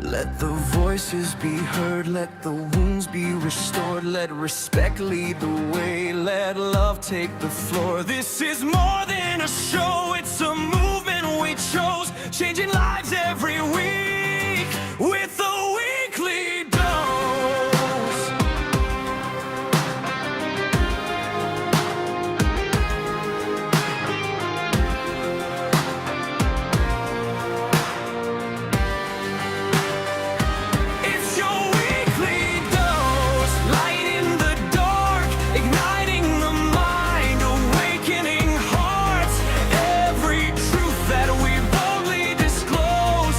Let the voices be heard, let the wounds be restored. Let respect lead the way, let love take the floor. This is more than a show, it's a movement we chose, changing lives every week with a weekly dose. It's your weekly dose, light in the dark, igniting the mind, awakening hearts. Every truth that we boldly disclose,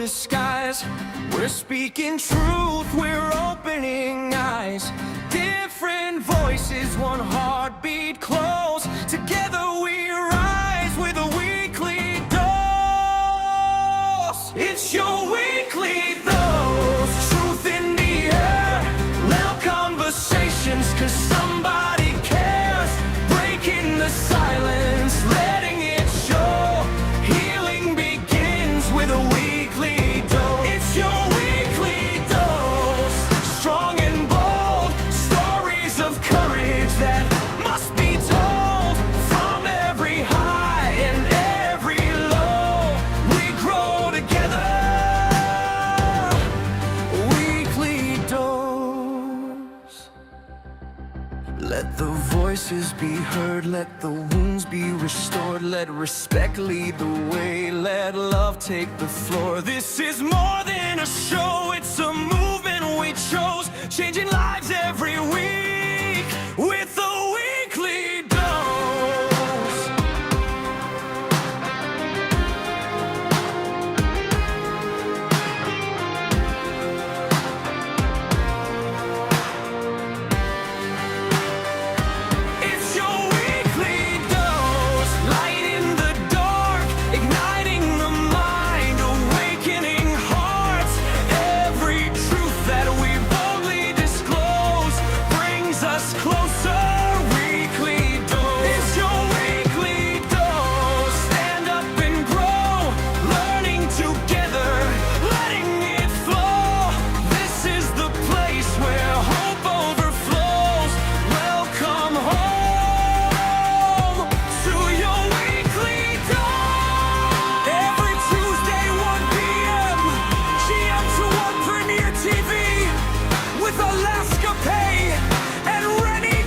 disguise. We're speaking truth, we're opening eyes. Different voices, one heartbeat close. Together we rise with a weekly dose. It's your weekly dose. Truth in the air, loud conversations, 'cause somebody cares. Breaking the silence, letting it show. Healing begins with a weekly dose. It's your weekly dose. Strong and bold, stories of courage that must be told. From every high and every low, we grow together. Weekly dose. Let the voices be heard, let the wounds be restored. Let respect lead the way, let love take the floor. This is more than a show, it's a movement we chose. Changing lives every week with a weekly dose. It's your weekly dose. Light in the dark, igniting the mind, awakening hearts. Every truth that we boldly disclose brings us closer. Weekly dose. It's your weekly dose. Stand up and grow, learning together, letting it flow. This is the place where hope overflows. Welcome home to your weekly dose. Every Tuesday, 1 p.m. GM to 1 Premier TV with Alaska PAYE and RENNIE.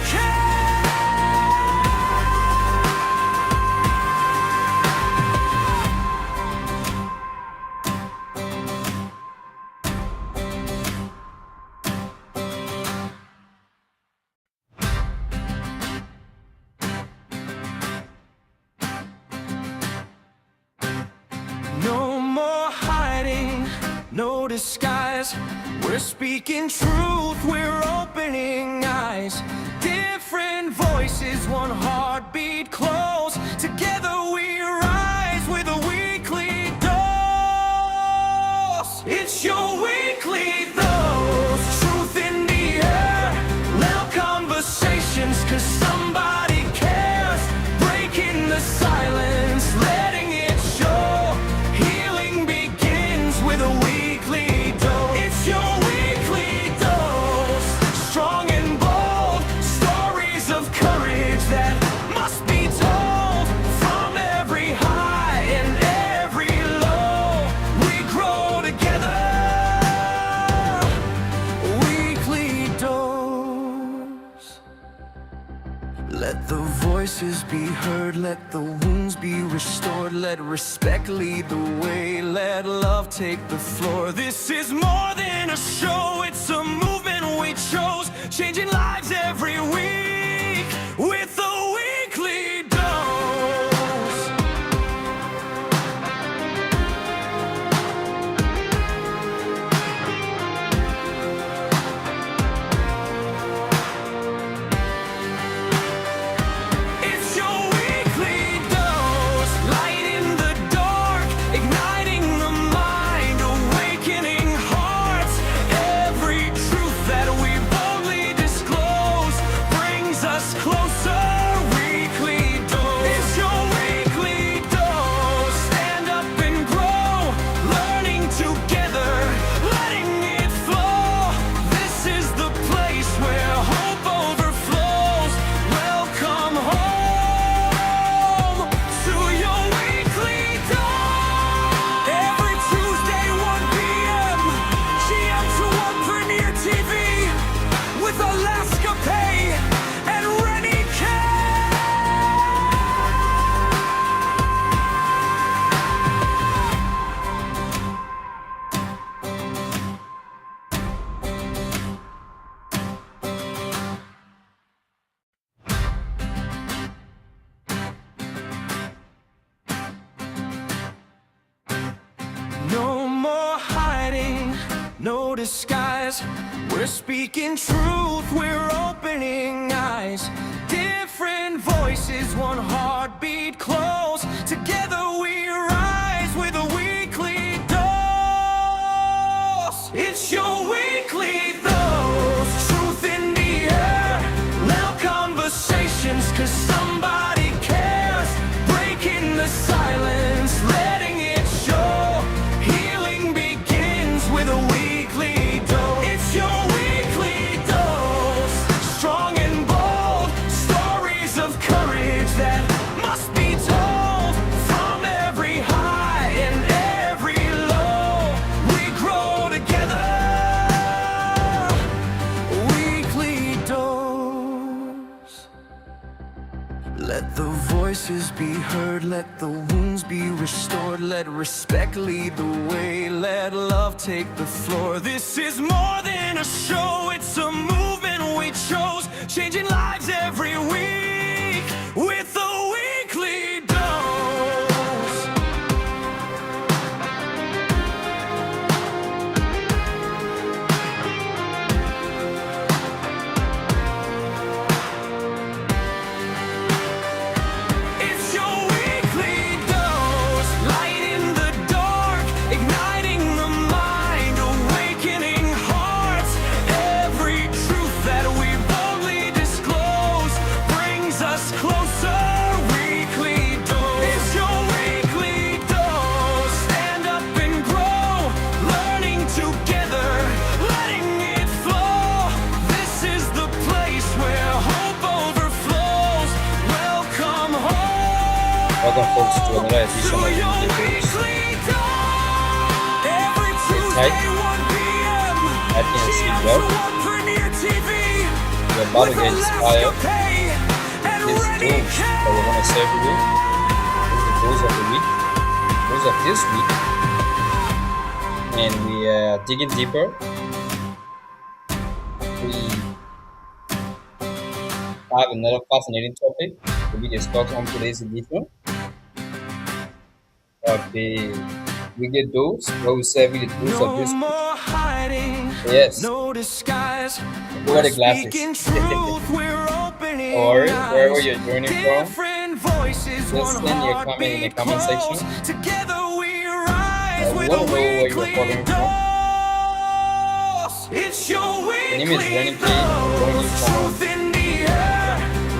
No more hiding, no disguise. We're speaking truth, we're opening eyes. Different voices, one heartbeat close. Together we rise with a weekly dose. It's your weekly dose. Truth in the air, loud conversations, 'cause somebody cares. Breaking the silence, letting it show. Healing begins with a weekly dose. It's your weekly dose. Strong and bold, stories of courage that must be told. From every high and every low, we grow together. Weekly dose. Let the voices be heard, let the wounds be restored. Let respect lead the way, let love take the floor. This is more than a show, it's a movement we chose. Changing lives every week with a weekly dose. It's your weekly dose. Light in the dark, igniting the mind, awakening hearts. Every truth that we boldly disclose brings no disguise. We're speaking truth, we're opening eyes. Different voices, one heartbeat close. Together we rise with a weekly dose. It's your weekly dose. Truth in the air, loud conversations, 'cause somebody cares. Breaking the silence, letting it show. Healing begins with a weekly dose. It's your weekly dose. Strong and bold, stories of courage that must be told. From every high and every low, we grow together. Weekly dose. Let the voices be heard, let the wounds be restored. Let respect lead the way, let love take the floor. This is more than a show, it's a movement we chose. Changing lives every week with a weekly dose. It's your weekly dose. Light in the dark, igniting the mind, awakening hearts. Every truth that we boldly disclose brings us closer. Weekly dose. It's your weekly dose. Stand up and grow, learning together, letting it flow. This is the place where hope overflows. Welcome home. Welcome, folks, to another edition of To your the News. weekly dose. Every Tight. Tuesday, 1 p.m. I can see Channel well. 2 on RENNIE TV. We're about to With get inspired. Alaska Pay and This RENNIE dose that we're going to serve today is the dose of the week, dose of this week, and we are digging deeper. We have another fascinating topic to be discussed on today's edition of the weekly dose, where we serve you the dose of No this week. more hiding, Yes, no disguise. lower We're the glasses. speaking truth, we're opening Or wherever eyes. you're joining from, Different voices, just one send your comment in the heartbeat comment close. section. Together we rise We with want a to know where you're weekly calling from. dose. It's your My name is weekly RENNIE. I'm joining you dose. from Truth in the air,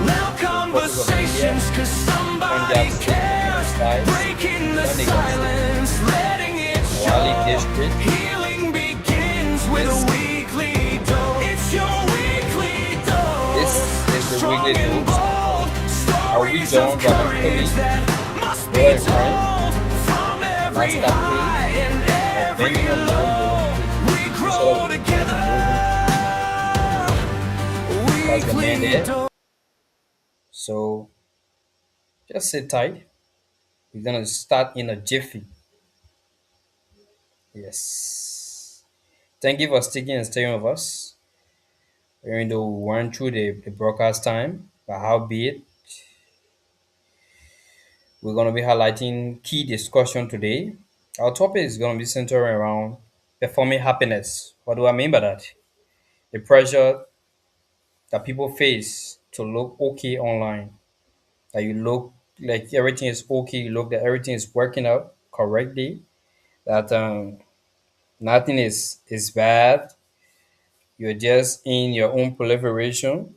loud conversations, 'cause somebody Punjab State, cares. Side, Breaking the Chandigarh State, silence, letting it Wali show. District, Healing begins with a weekly dose. It's your weekly dose. This is the Strong weekly and dose. bold, Are we stories done of by my courage colleague, that must be Roy Frank, told. From every Master high P, and and every Benjamin low, Mondo, we grow together. that's the man Weekly there. dose. So just sit tight. We're gonna start in a jiffy. Yes. Thank you for sticking and staying with us, even though we went through the broadcast time. But howbeit, we're gonna be highlighting key discussion today. Our topic is gonna be centered around performing happiness. What do I mean by that? The pressure that people face to look okay online, that you look like everything is okay, you look that everything is working out correctly, that nothing is bad. You're just in your own proliferation,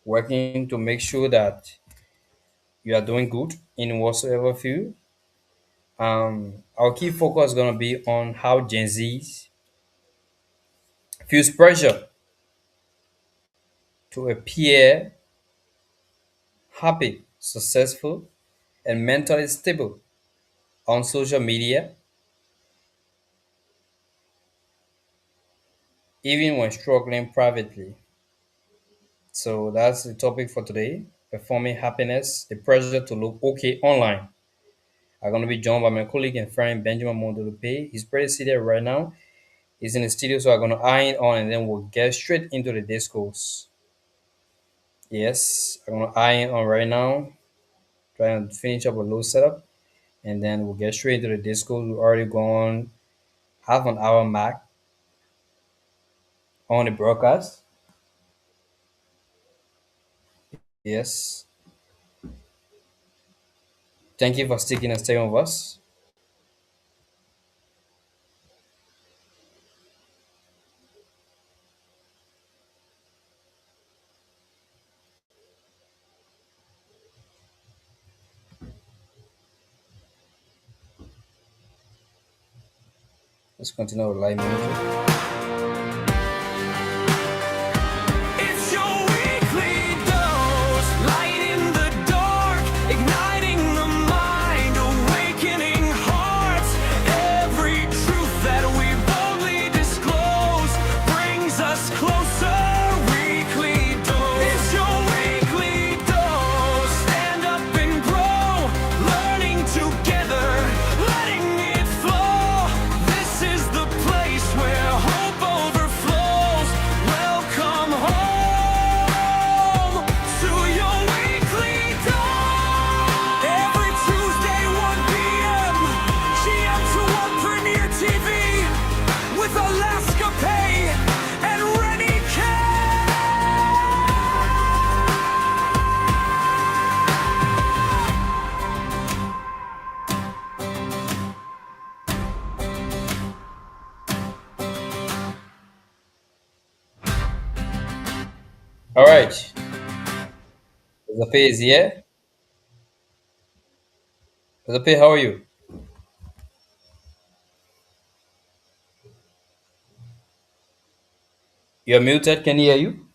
working to make sure that you are doing good in whatsoever field. Our key focus is gonna be on how Gen Zs feels pressure to appear happy, successful, and mentally stable on social media, even when struggling privately. So that's the topic for today, performing happiness, the pressure to look okay online. I'm going to be joined by my colleague and friend Benjamin Mondo. He's pretty seated right now. He's in the studio, so I'm going to iron on and then we'll get straight into the discourse. Yes, I'm going to iron on right now, trying to finish up a low setup, and then we'll get straight into the discourse. We've already gone half an hour mark, on the broadcast. Yes. Thank you for sticking and staying with us. Let's continue with live music. It's your weekly dose, light in the dark, igniting the mind, awakening hearts. Every truth that we boldly disclose brings us closer. Weekly dose. It's your weekly dose. Stand up and grow, learning together, letting it flow. This is the place where hope overflows. Welcome home to your weekly dose. Every Tuesday, 1 p.m. GM to 1 Premier TV with Alaska Pay and RENNIE. All right. The pay is here. The pay, how are you? You're muted. Can you hear you?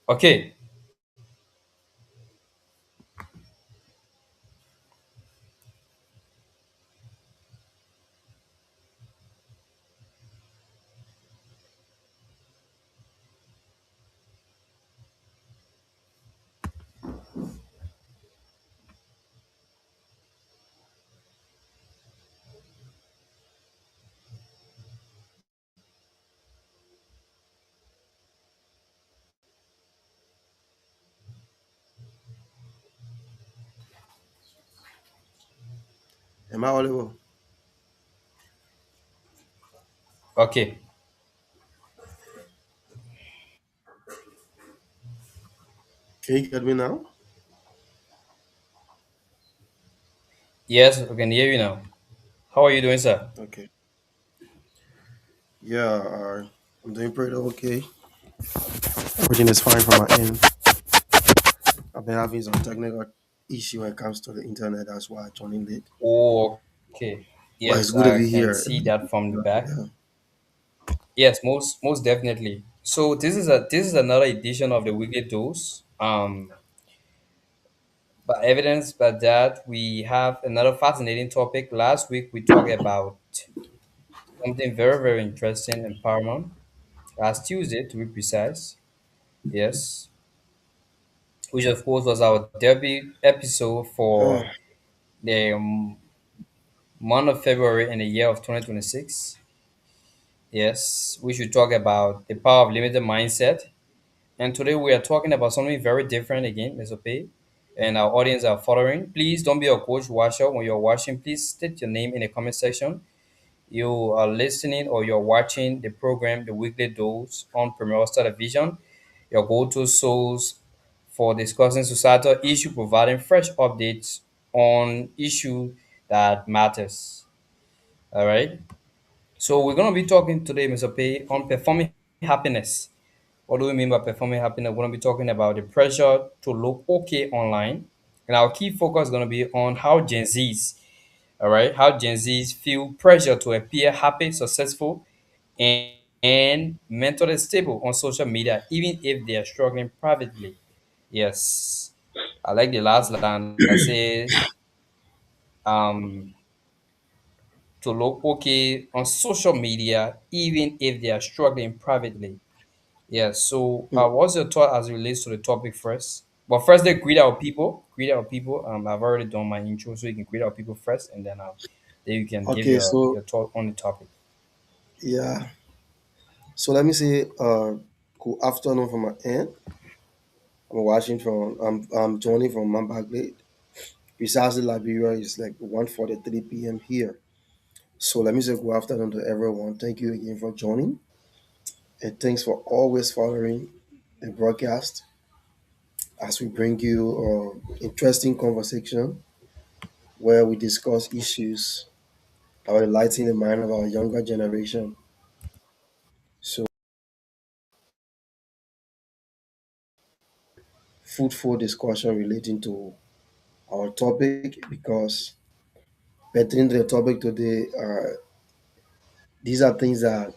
Okay. Am I audible? Okay. Can you get me now? Yes, we can hear you now. How are you doing, sir? Okay. Yeah, I'm doing pretty okay. Everything is fine from my end. I've been having some technical issue when it comes to the internet. That's why I joined in late. Oh, okay. But it's Yes, good to I be can here. see that from the back. Yeah. Yes, most definitely. So this is another edition of the weekly dose. But evidence by that we have another fascinating topic. Last week we talked about something very interesting and paramount. Last Tuesday, to be precise. Yes, which of course was our debut episode Uh, for the month of February in the year of 2026. Yes, we should talk about the power of limited mindset. And today we are talking about something very different again, Mr. Pay. And our audience are following. Please don't be a coach watcher. When you're watching, please state your name in the comment section. You are listening or you're watching the program, The Weekly Dose on Premier Television, your go-to source for discussing societal issue, providing fresh updates on issue that matters. All right. So we're gonna be talking today, Mr. Pay, on performing happiness. What do we mean by performing happiness? We're gonna be talking about the pressure to look okay online, and our key focus is gonna be on how Gen Zs, all right, how Gen Zs feel pressure to appear happy, successful, and mentally stable on social media, even if they are struggling privately. Yes, I like the last line that says, um, to look okay on social media, even if they are struggling privately. Yeah, so mm, what's your thought as it relates to the topic first? But first, they greet our people. Greet our people. I've already done my intro, so you can greet our people first, and then you can give okay, so your thought on the topic. yeah. So let me say, good afternoon from my end. I'm joining from Mambaglade. Precisely Liberia is like 1:43 p.m. here. So let me say good afternoon to everyone. Thank you again for joining. And thanks for always following the broadcast as we bring you interesting conversation where we discuss issues that will enlighten the mind of our younger generation. So fruitful discussion relating to our topic because pertaining to the topic today, these are things that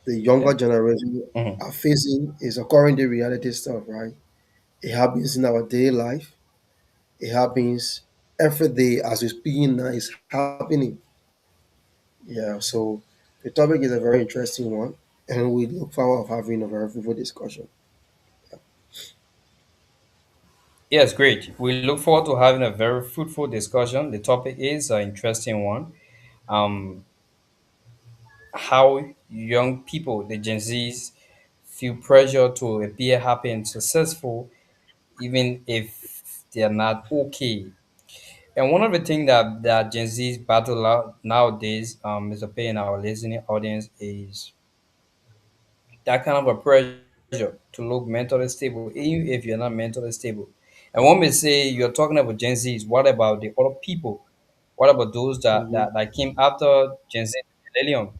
the younger Yeah. generation are Mhm. facing is occurring the reality stuff, right? It happens in our daily life. It happens every day as we're speaking now. It's happening. Yeah. So the topic is a very interesting one, and we look forward of having a very fruitful discussion. Yes, great. We look forward to having a very fruitful discussion. The topic is an interesting one. Um, how young people, the Gen Zs, feel pressure to appear happy and successful, even if they are not okay. And one of the things that Gen Zs battle out nowadays, Mr. Pay and our listening audience, is that kind of a pressure to look mentally stable, even if you're not mentally stable. And one may say you're talking about Gen Zs, what about the other people? What about those Hmm. that came after Gen Z millennium?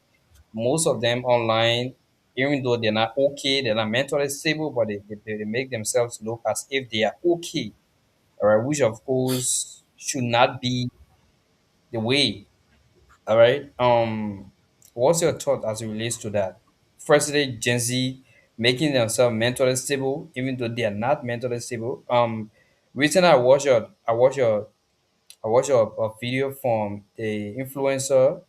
Most of them online, even though they're not okay, they're not mentally stable, but they make themselves look as if they are okay, all right, which of course should not be the way. All right. What's your thought as it relates to that? Firstly, Gen Z making themselves mentally stable, even though they are not mentally stable. Recently I watched a video from the influencer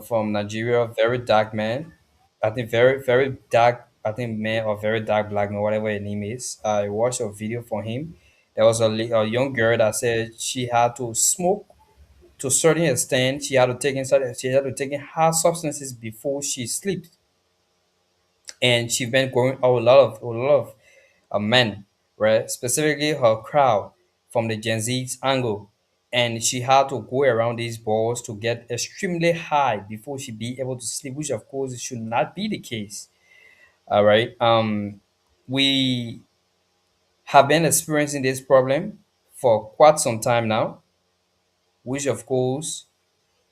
from Nigeria, very dark man. I think very dark. I think man or very dark black man, whatever his name is. I watched a video from him. There was a young girl that said she had to smoke to a certain extent. She had to take in hard substances before she sleeps, and she been going out a lot of men, right? Specifically her crowd from the Gen Z's angle, and she had to go around these balls to get extremely high before she be able to sleep, which of course should not be the case. All right. We have been experiencing this problem for quite some time now, which of course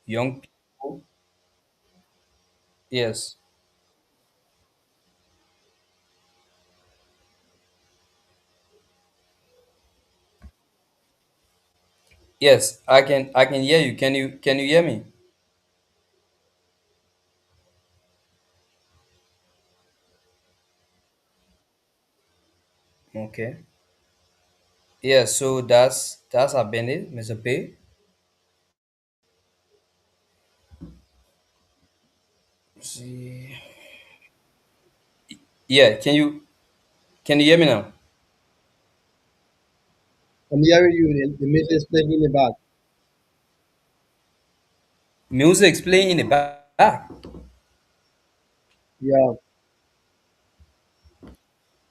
young people, yes. Yes, I can hear you. Can you hear me? Okay. Yeah, so that's our bandit, Mr. P. See. Yeah, can you hear me now? I'm hearing you. The music is playing in the back. Music's playing in the back. Yeah,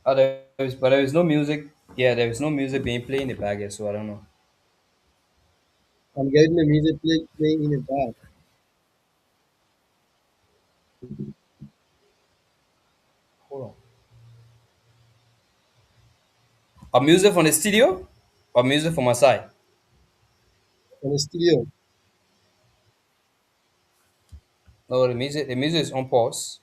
But there is no music. Yeah, there is no music being played in the back yet, so I don't know. I'm getting the music playing in the back. Hold on. A music from the studio or music from my side? On the studio. No, the music is on pause.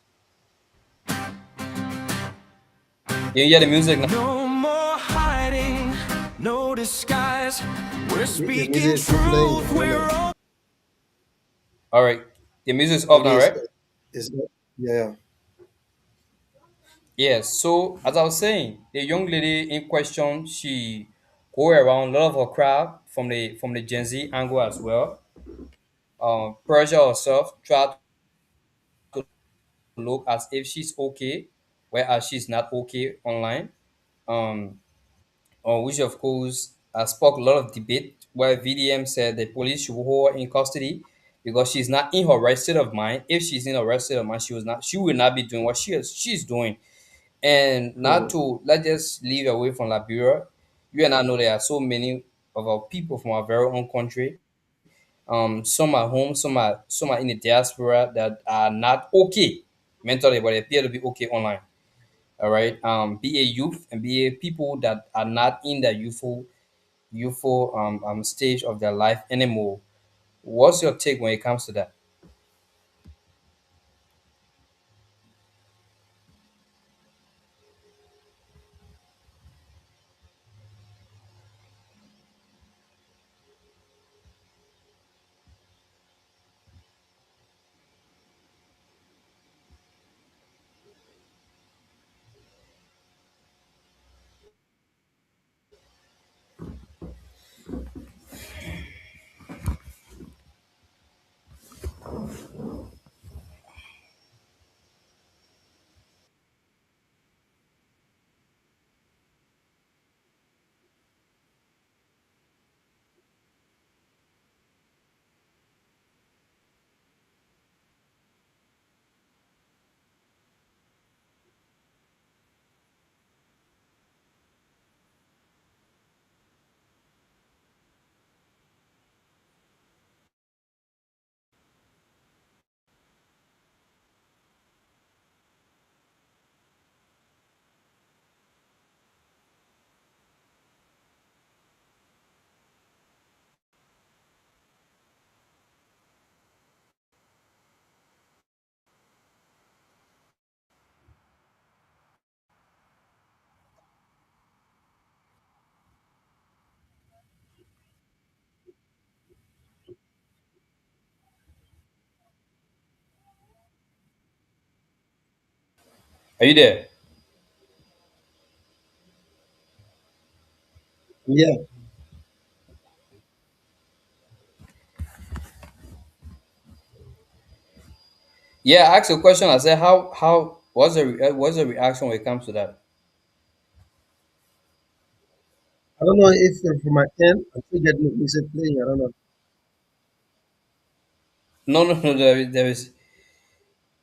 Can you hear the music now? No more hiding, no disguise. We're The speaking music is still playing at truth, the we're moment. all. All right. The music is off It now, is. right? It's yeah. Yes, so as I was saying, the young lady in question, she go around a lot of her crowd from the Gen Z angle as well. Pressure herself, try to look as if she's okay, whereas she's not okay online. Um, which of course sparked a lot of debate where VDM said the police should hold her in custody because she's not in her right state of mind. If she's in her right state of mind, she will not be doing what she's doing. And not Hmm. to let's just leave away from Liberia. You and I know there are so many of our people from our very own country. Some are home, some are in the diaspora that are not okay mentally, but they appear to be okay online. All right. Be a youth and be a people that are not in the youthful stage of their life anymore. What's your take when it comes to that? Are you there? Yeah, Yeah, I asked a question. I said, how what's the reaction when it comes to that? I don't know if from my end, I'm still getting music playing. I don't know. No, no, no.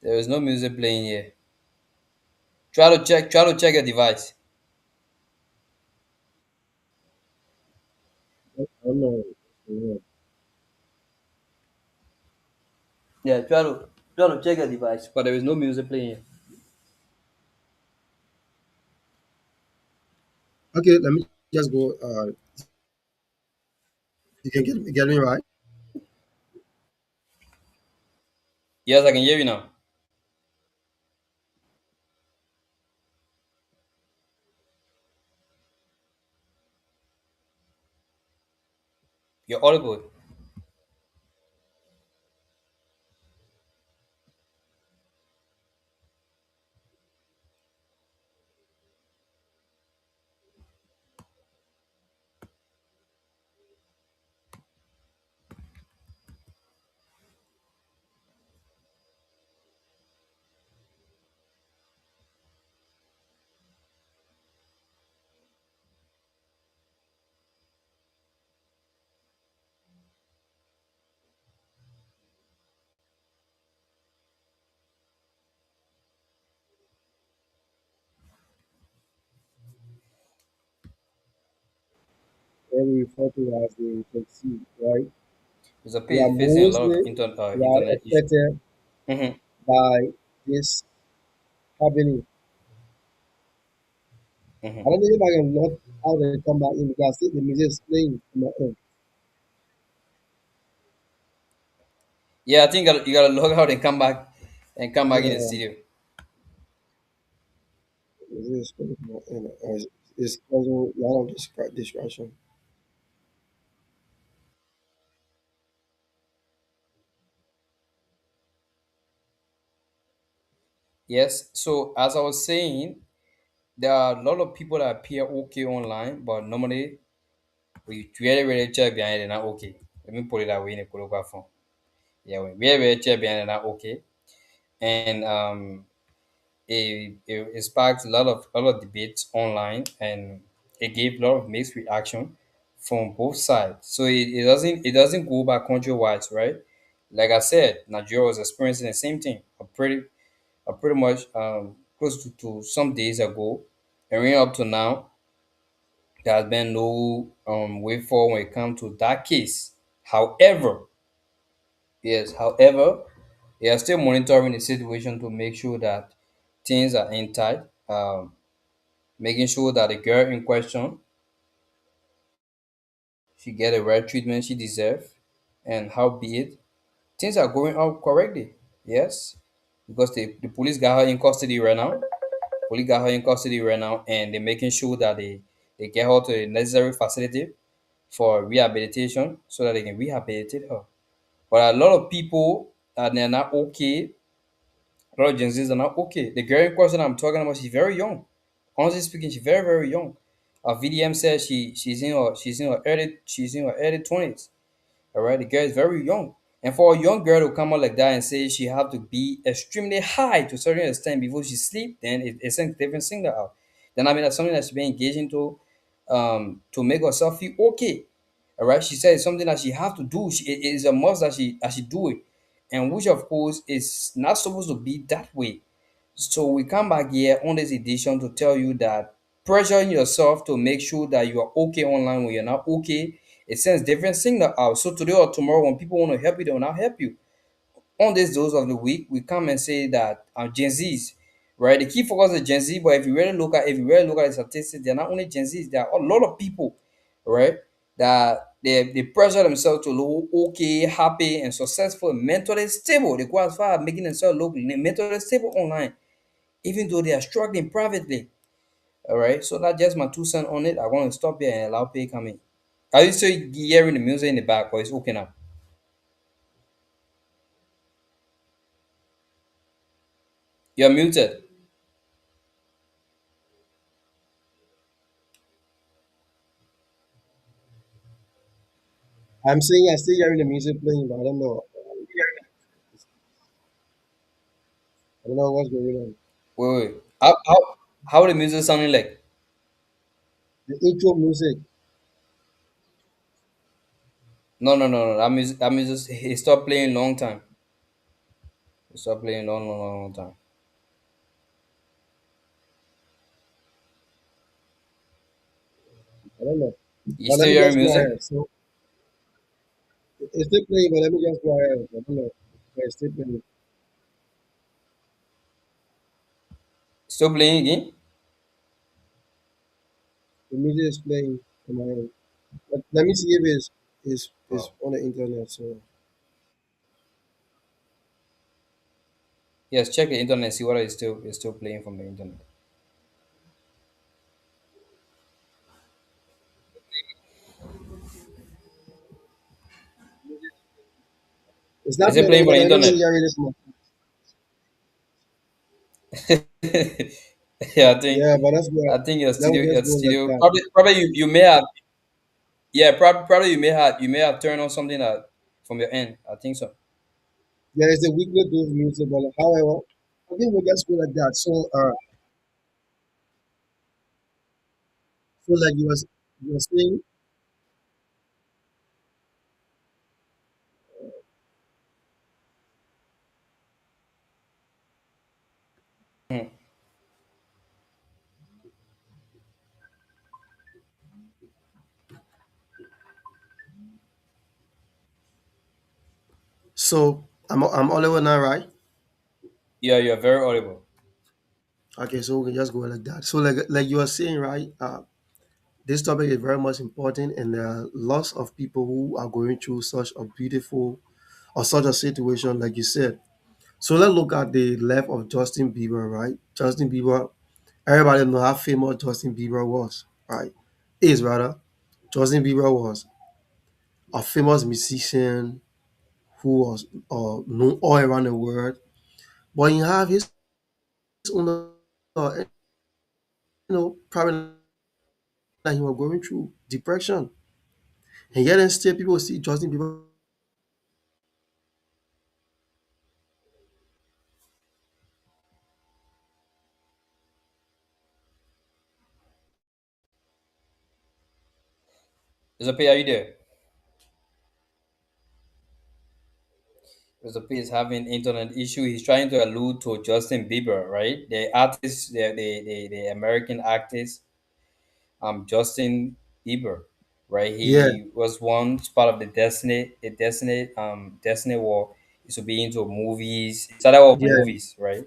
There is no music playing here. Try to check your device. I don't know. Yeah. Yeah, try to check your device. But there is no music playing here. Okay, let me just go. You can get me right. Yes, I can hear you now. You're audible. What we refer to as the conceit, right? It's a They page are facing a lot of mostly right internet issue. affected Mm-hmm. by this happening. I Mm-hmm. don't know if I can log out and come back in because I see the music is playing on my end. Yeah, I think you gotta log out and come back in the Yeah, studio. the music is playing on my end. It's causing a lot of distraction. Yes. So as I was saying, there are a lot of people that appear okay online, but normally we really check behind they're not okay. Let me put it that way in a colloquial form. Yeah, we really check behind they're not okay. And it sparked a lot of debates online, and it gave a lot of mixed reaction from both sides. So it doesn't go by country wise, right? Like I said, Nigeria was experiencing the same thing. Pretty much close to some days ago, and right up to now, there has been no way forward when it comes to that case. However, yes, however, they are still monitoring the situation to make sure that things are intact, making sure that the girl in question she get the right treatment she deserves, and how be it, things are going out correctly. Yes, because the police got her in custody right now. Police got her in custody right now, and they're making sure that they get her to the necessary facility for rehabilitation so that they can rehabilitate her. But a lot of people they're not okay. A lot of Gen Zs are not okay. The girl in question I'm talking about, she's very young. Honestly speaking, she's very very young. VDM says she's in her early 20s. All right, the girl is very young, and for a young girl to come out like that and say she have to be extremely high to a certain extent before she sleep, then it's a different signal out. Then I mean that's something that she been engaging to make herself feel okay. All right, she said it's something that she have to do. It is a must that she do it, and which of course is not supposed to be that way. So we come back here on this edition to tell you that pressuring yourself to make sure that you are okay online when you're not okay, it sends different signal out. So today or tomorrow, when people want to help you, they will not help you. On this dose of the week, we come and say that Gen Zs, right? The key focus is Gen Z, but if you really look at the statistics, they're not only Gen Zs, there are a lot of people, right? That they pressure themselves to look okay, happy, and successful, mentally stable. They go as far as making themselves look mentally stable online even though they are struggling privately. All right, so that's just my 2 cents on it. I want to stop here and allow Pay come in. Are you still hearing the music in the back, or it's okay now? You're muted. I'm saying I still hearing the music playing, but I don't know. I don't know what's going on. Wait. How the music sounding like? The intro music. No. That music it stopped playing long time. It stopped playing long time. I don't know. You But let still me hearing just go music? ahead. So it's still playing, but let me just go ahead. I don't know. But it's still playing. Still playing again? The music is playing on my end. But let me see if it's Oh. on the internet. So Yes, check the internet, see what is still playing from the internet. it's not Is it playing on playing the from the internet. Let me internet? see hearing this one. Yeah, Yeah, but that's good. I think That will your just go like studio that. probably you may have, yeah, probably you may have turned on something that from your end. I think so. Yeah, it's a weekly dose music, but however, I think we'll just go like that. So like you were saying, Hmm. so I'm all over now, right? Yeah, you're very audible. Okay, so we can just go like that. So like you were saying, right? This topic is very much important, and there are lots of people who are going through such a beautiful or such a situation, like you said. So let's look at the life of Justin Bieber, right? Justin Bieber, everybody know how famous Justin Bieber was, right? Is rather. Justin Bieber was a famous musician who was known all around the world, but he have his own, problem that he was going through, depression, and yet and still people see Justin Bieber. Is a pay, are you there? Mr. P is having internet issue. He's trying to allude to Justin Bieber, right? The artist, the American artist, Justin Bieber, right? Yeah, He was once part of Destiny War. He used to be into movies. He started off yeah, movies, right?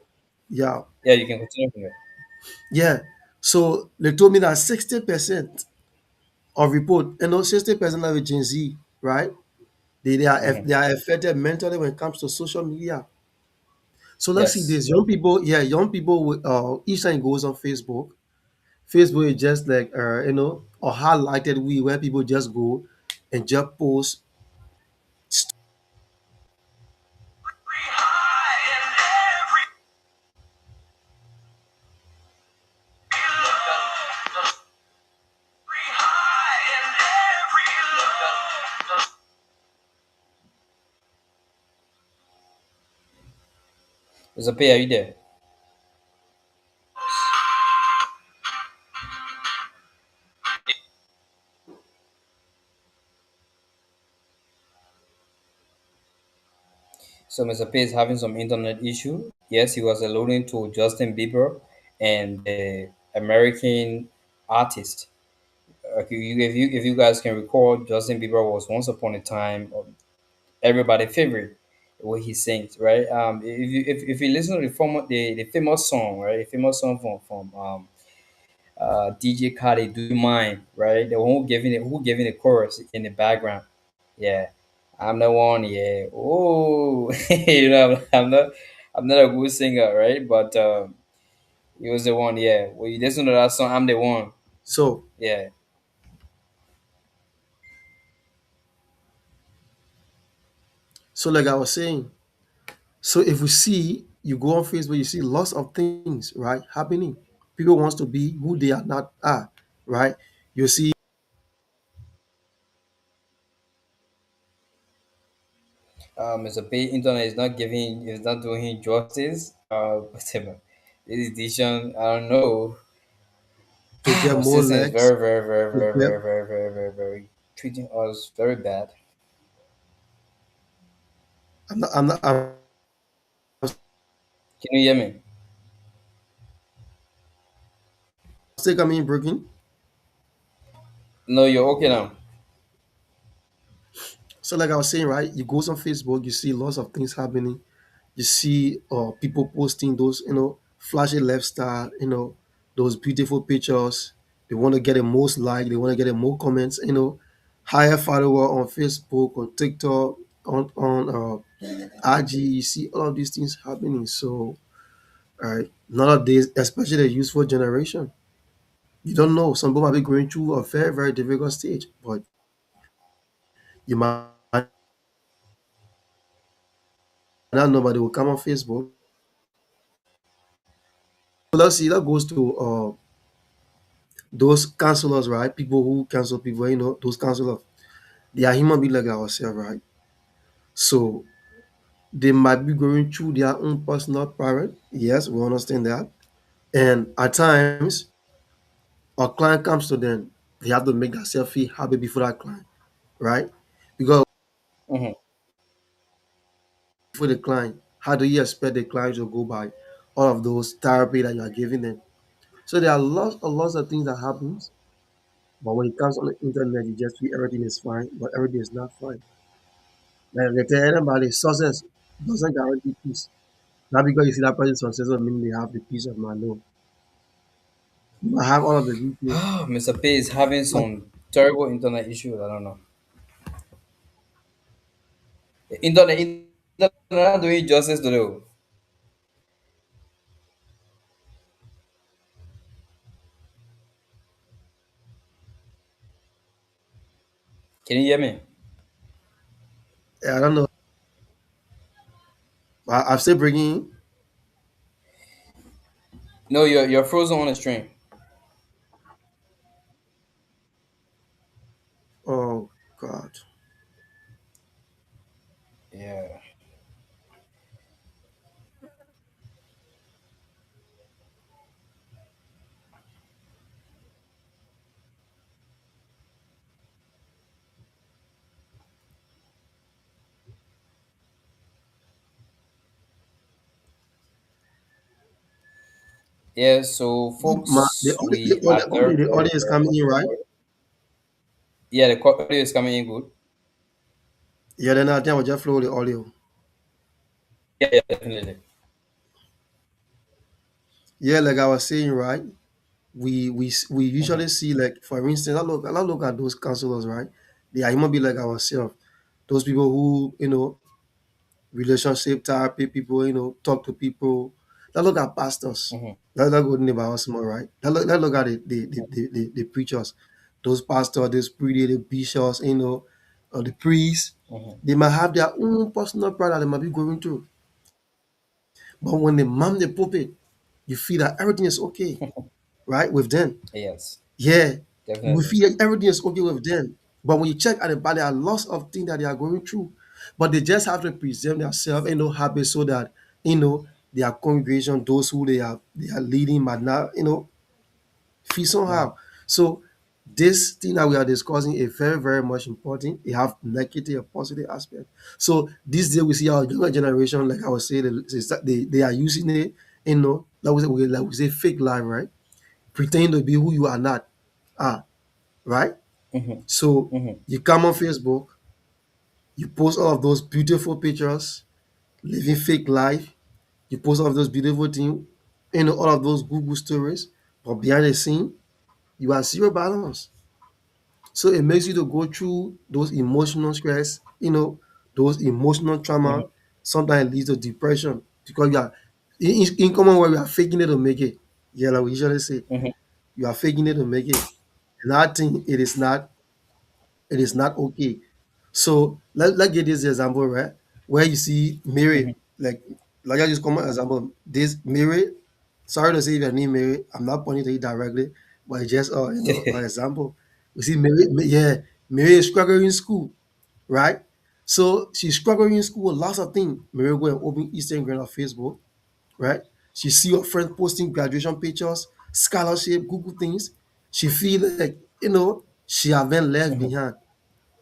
yeah, Yeah, you can continue from there. yeah. So they told me that 60% of report, 60% of the Gen Z, right? They Hmm. are affected mentally when it comes to social media. So let's see Yes. this. Young people, yeah, young people each time it goes on Facebook, Facebook is just like a highlighted we where people just go and just post. Mr. P, are you there? So Mr. P is having some internet issue. Yes, he was alluding to Justin Bieber and the American artist. If you guys can recall, Justin Bieber was once upon a time everybody favorite the way he sings, right? If you listen to the famous song, right, the famous song from DJ Khaled, "Do You Mind," right? The one who giving the chorus in the background, yeah. I'm the one, yeah. Oh, I'm not a good singer, right? But he was the one, yeah. When you listen to that song, I'm the one, So yeah. so like I was saying, so if we see you go on Facebook, you see lots of things, right, happening. People wants to be who they are not are, right? You see, Mr. P internet is not doing him justice. Whatever. This edition, I don't know. to get Our more system is likes, to get very treating us very bad. I'm Can you hear me? still coming breaking. No, you're okay now. So like I was saying, right, you goes on Facebook, you see lots of things happening. You see people posting those, flashy lifestyle, those beautiful pictures. They want to get the most like, they want to get the more comments, higher follower on Facebook, on TikTok, on IG. You see all of these things happening. So nowadays, especially the youthful generation, you don't know. Some people might be going through a very, very difficult stage, but you might not know, but they will come on Facebook. Let's see, that goes to those counselors, right? People who counsel people, those counselors, they are human beings like ourselves, right? So they might be going through their own personal private. Yes, we understand that. And at times, a client comes to them, they have to make themselves feel happy before that client, right? Because Hmm. for the client, how do you expect the client to go by all of those therapy that you are giving them? So there are lots of things that happens, but when it comes on the internet, you just feel everything is fine, but everything is not fine. Like they tell anybody, success doesn't guarantee peace. Not because you see that person successful, meaning they have the peace of mind. No, you might have all of the details. Mr. P is having But some terrible internet issues. I don't know. The internet not doing justice to do. Can you hear me? I don't know. I'm still bringing. No, you're frozen on the stream. Oh God. Yeah. Yeah, so The folks, audio, we are very, the very, audio is very coming in, right? yeah, the audio is coming in good. Yeah, then I think I will just flow the audio. Yeah, yeah, definitely. Yeah, like I was saying, right? We Mm-hmm, usually see, like, for instance, I look at those counselors, right? They are human be like ourselves. Those people who, relationship therapy people, talk to people. Let's look at pastors. mm-hmm, Let's go about us more, right? Let's look at the preachers, those pastors, those pretty, the bishops, or the priests. mm-hmm, They might have their own personal pride that they might be going through. But when they mom the pulpit, you feel that everything is okay, right, with them. yes, Yeah, we definitely. feel like everything is okay with them. But when you check at the back, there are lots of things that they are going through. But they just have to present themselves, happy so that, their congregation, those who they are leading, might not, feel Mm-hmm, somehow. So this thing that we are discussing is very, very much important. It have negative and positive aspect. So this day we see our younger generation, like I was saying, they are using it, like we say fake life, right? Pretend to be who you are not. Ah, right? mm-hmm, So mm-hmm, you come on Facebook, you post all of those beautiful pictures, living fake life, you post all of those beautiful things, all of those Google stories, but behind the scene, you are zero balance. So it makes you to go through those emotional stress, those emotional trauma. mm-hmm, Sometimes it leads to depression because you are in common where we are faking it to make it. Yeah, like we usually say, mm-hmm, you are faking it to make it. And I think it is not okay. So let's get this example, right? Where you see Mary, like I just come an example. This Mary, sorry to say if your name Mary, I'm not pointing to you directly, but it's just an mm-hmm. example. We see Mary, yeah, Mary is struggling in school, right? So she's struggling in school with lots of things. Mary go and open Instagram or Facebook, right? She see her friends posting graduation pictures, scholarship, Google things. She feel like, she have been left Mm-hmm, behind,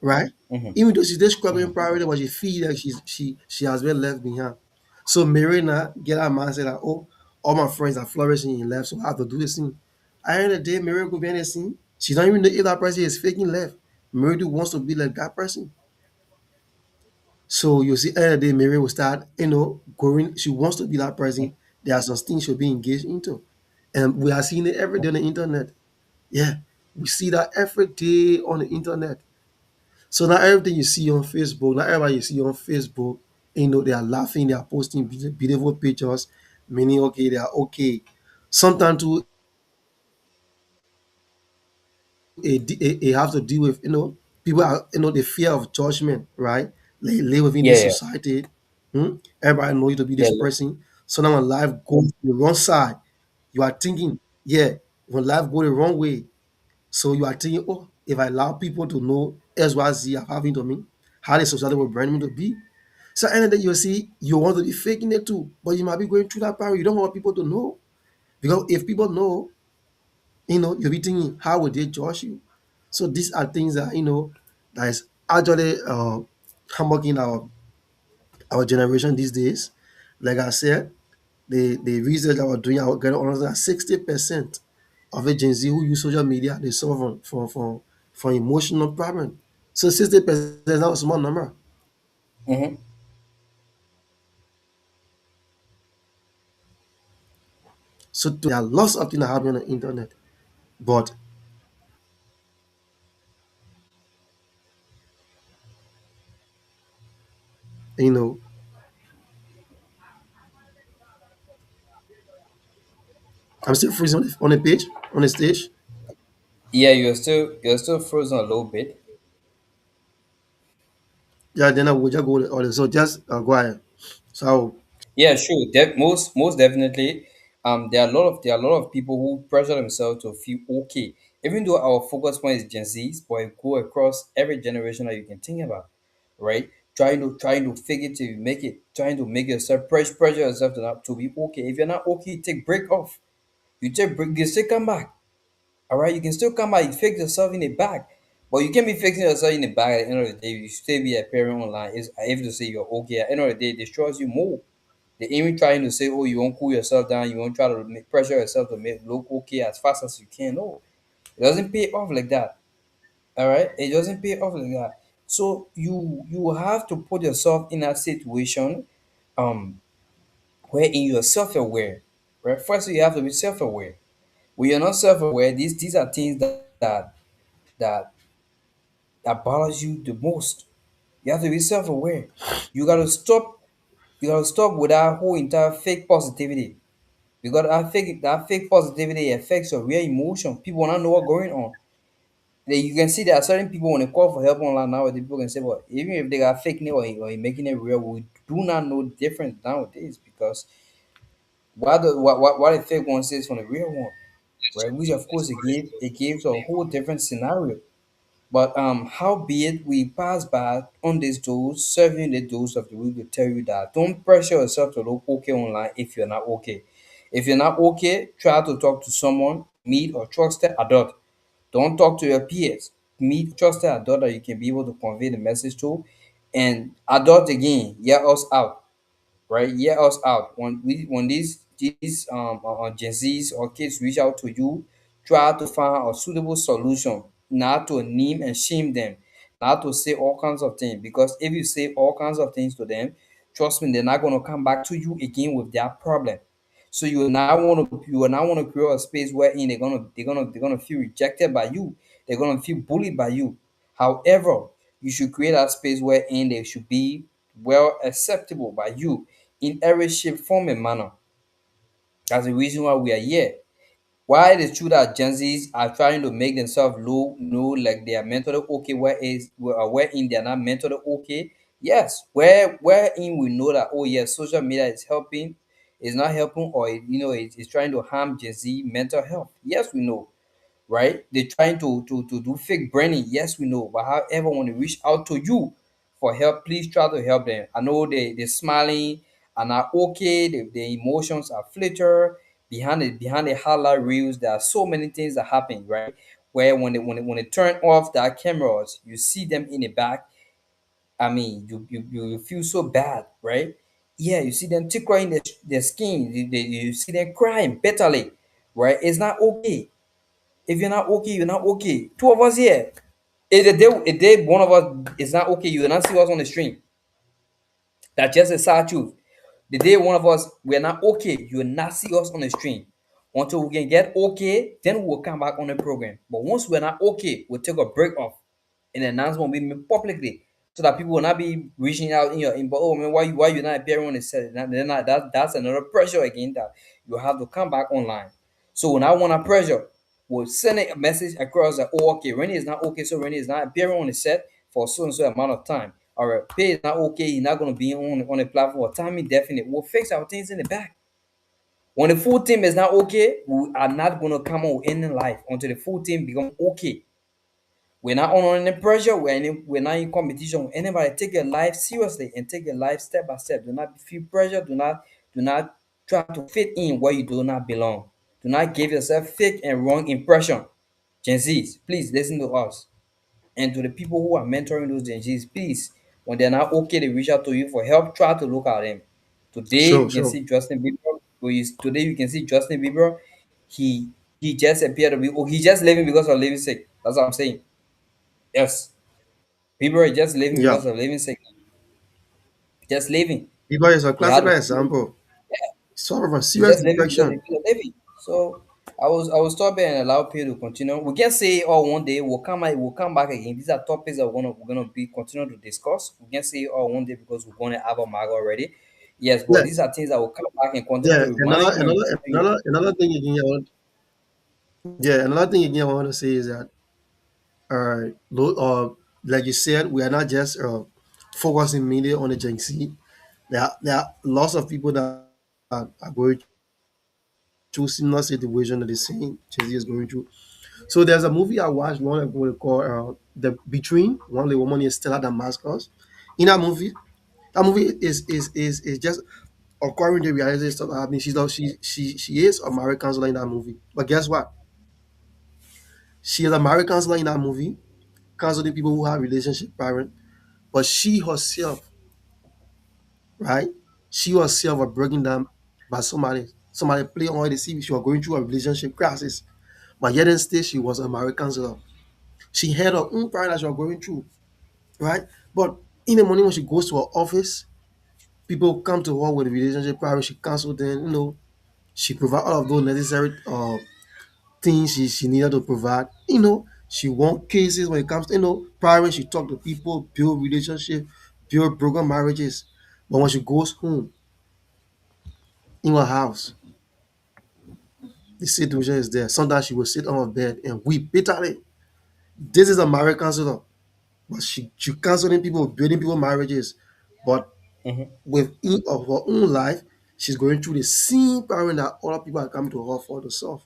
right? mm-hmm, Even though she's just struggling mm-hmm, privately, but she feel like she has been left behind. So Marina get her mind say that, oh, all my friends are flourishing in life, so I have to do the same. At the end of the day, Mary go behind the scene. She don't even know if that person is faking left. Mary wants to be like that person. So you see, at the end of the day, Mary will start, going. She wants to be that person. There are some things she'll be engaged into, and we are seeing it every day on the internet. Yeah, we see that every day on the internet. So not everything you see on Facebook, not everybody you see on Facebook, they are laughing, they are posting beautiful pictures, meaning okay, they are okay. Sometimes too, it have to deal with, people are, the fear of judgment, right? They live within Yeah, this yeah, society. Everybody know you to be yeah, this person. So now when life goes the wrong side, you are thinking, yeah, when life go the wrong way, so you are thinking, oh, if I allow people to know XYZ are happening to me, how the society will brand me to be. So and then you see, you want to be faking it too, but you might be going through that part. You don't want people to know because if people know, you'll be thinking, how would they judge you? So these are things that that is actually hammocking our generation these days. Like I said, the research that we're doing, I get on that 60% of the Gen Z who use social media they suffer from emotional problem. So 60% is not a small number. mm-hmm. So there are lots of things that happen on the internet, but you know, I'm still freezing on the page, on the stage. Yeah, you're still frozen a little bit. Yeah, then I will just go to the order. So just go ahead. So Yeah, sure. Most definitely. There are a lot of people who pressure themselves to feel okay. Even though our focus point is Gen Zs, but it go across every generation that you can think about, right? Trying to fake it till you make it. Trying to make yourself pressure yourself to be okay. If you're not okay, take break off. You take break. You still come back. All right, you can still come back. You fix yourself in the back, but you can't be fixing yourself in the back. At the end of the day, you still be appearing online. Is able to say you're okay. At the end of the day, it destroys you more. They even trying to say, oh, you won't cool yourself down, you won't try to make, pressure yourself to make look okay as fast as you can. No, it doesn't pay off like that. All right, it doesn't pay off like that. So you have to put yourself in that situation, um, wherein you're self-aware. Right. First, you have to be self-aware. When you're not self-aware, these are things that that bothers you the most. You have to be self-aware. You gotta stop. You gotta stop with that whole entire fake positivity. Because that fake positivity affects your real emotion. People wanna know what's going on. You can see there are certain people when they call for help online nowadays, people can say, well, even if they are faking it or making it real, we do not know the difference nowadays because what the fake one says from the real one, right? Which of course it gives a whole different scenario. But howbeit we pass by on this dose, serving the dose of the week will tell you that don't pressure yourself to look okay online if you're not okay. If you're not okay, try to talk to someone, meet or trusted adult. Don't talk to your peers. Meet trusted adult that you can be able to convey the message to. And adult again, hear us out, right? Hear us out. When these Gen Zs or kids reach out to you, try to find a suitable solution, not to name and shame them, not to say all kinds of things. Because if you say all kinds of things to them, trust me, they're not gonna come back to you again with their problem. So you will not want to create a space wherein they're gonna feel rejected by you. They're gonna feel bullied by you. However, you should create a space wherein they should be well acceptable by you in every shape, form, and manner. That's the reason why we are here. Why it is true that Gen Zs are trying to make themselves low, know like they are mentally okay, wherein they are not mentally okay. Yes, wherein we know that, oh yes, social media is helping, is not helping, or it's trying to harm Gen Z mental health. Yes, we know, right? They're trying to do fake branding. Yes, we know. But however, when they reach out to you for help, please try to help them. I know they're smiling and are okay. Their emotions are flitter. Behind the highlight reels, there are so many things that happen, right? Where when they turn off their cameras, you see them in the back. I mean, you feel so bad, right? Yeah, you see them tickling their skin. You see them crying bitterly, right? It's not okay. If you're not okay, you're not okay. Two of us here. If the day one of us is not okay, you will not see us on the stream. That's just a sad truth. The day one of us we're not okay, you will not see us on the stream. Until we can get okay, then we'll come back on the program. But once we're not okay, we'll take a break off. An announcement will be made publicly so that people will not be reaching out in your inbox. Oh man, why you not appearing on the set? Then that's another pressure again that you have to come back online. So when I want to pressure, we'll send a message across that, oh okay, Rennie is not okay, so Rennie is not appearing on the set for so and so amount of time. All right, pay is not okay, he's not gonna be on a platform or time indefinite. We'll fix our things in the back. When the full team is not okay, we are not gonna come on with any life until the full team become okay. We're not under any pressure. We're not in competition with anybody. Take your life seriously and take your life step by step. Do not feel pressure. Do not try to fit in where you do not belong. Do not give yourself fake and wrong impression. Gen Zs, please listen to us. And to the people who are mentoring those Gen Zs, please, when they're not okay, they reach out to you for help. Try to look at them. Today Sure, you can sure. see Justin Bieber. Today you can see Justin Bieber. He he just appeared to be. Oh, he just living because of living sick. That's what I'm saying. Yes. People are just living Yeah. because of living sick. Just living. Ebola is a He had classical a flu. example. Sort of a He's serious just living because infection. he feel living. So I will stop here and allow people to continue. We can say oh one day we'll come back again. These are topics that we're gonna be continue to discuss. We can say oh one day because we're gonna have a mag already. Yes, but Yeah, these are things that will come back and continue yeah. to remind Another you and another tell you. another another thing again. Another thing again I want to say is that like you said, we are not just focusing mainly on the Gen Z. There are lots of people that are going through similar situation that the same Gen Z is going through. So there's a movie I watched long ago called The Between. One of the woman is still at Damascus. In that movie is just occurring the reality stuff happening. She is a married counselor in that movie. But guess what? She is a married counselor in that movie, counseling people who have relationship parent. But she herself, right? She herself was broken down by somebody. Somebody played on her to see she was going through a relationship crisis. But yet and still she was a married counselor. She had her own problem that she was going through, right? But in the morning when she goes to her office, people come to her with a relationship problem. She counsels them, she provide all of those necessary things she needed to provide. She won cases when it comes to, private. She talk to people, build relationship, build broken marriages. But when she goes home in her house, the situation is there. Sometimes she will sit on her bed and weep bitterly. This is a marriage counselor, but she counseling people, building people marriages. But Mhm. within of her own life, she's going through the same problem that other people are coming to her for to solve.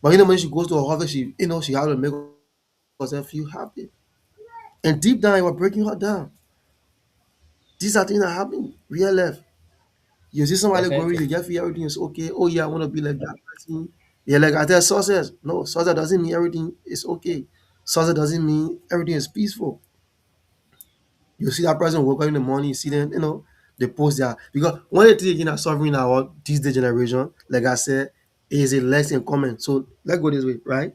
But when she goes to her office, she has to make herself feel happy. And deep down, it was breaking her down. These are things that happen real life. You see somebody going, Definitely. you just feel everything is okay. Oh yeah, I want to be like that person. Yeah, like I tell success. No, success doesn't mean everything is okay. Success doesn't mean everything is peaceful. You see that person wake up in the morning, you see them, they post their, because one of the things again are suffering our this day generation, like I said, is a less in common. So let's go this way, right?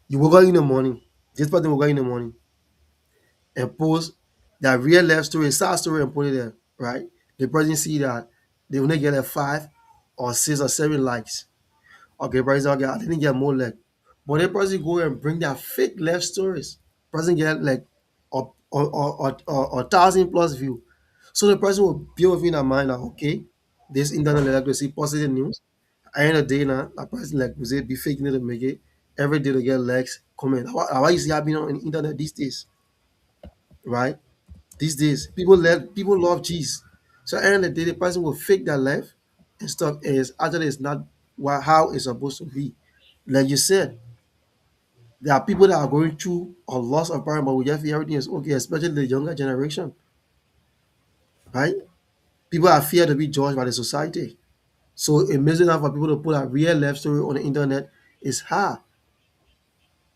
You wake up in the morning, this person woke up in the morning and post that real life story, sad story, and put it there, right? The person see that they only get like 5 or 6 or 7 likes. Okay, person, okay, I didn't get more like. But the person go and bring their fake life stories. Person get like a thousand plus view. So the person will build within their mind that okay, this internet like to see positive news. At the end of the day now, that person like will say be faking it to make it. Every day they get likes, comment. How you see happening on the internet these days, right? These days, people love cheese. So at the end of the day, the person will fake their life and stuff is actually it's not how it's supposed to be. Like you said, there are people that are going through a loss of parent, but we just feel everything is okay, especially the younger generation, right? People are feared to be judged by the society. So it makes it hard for people to put a real life story on the internet is hard.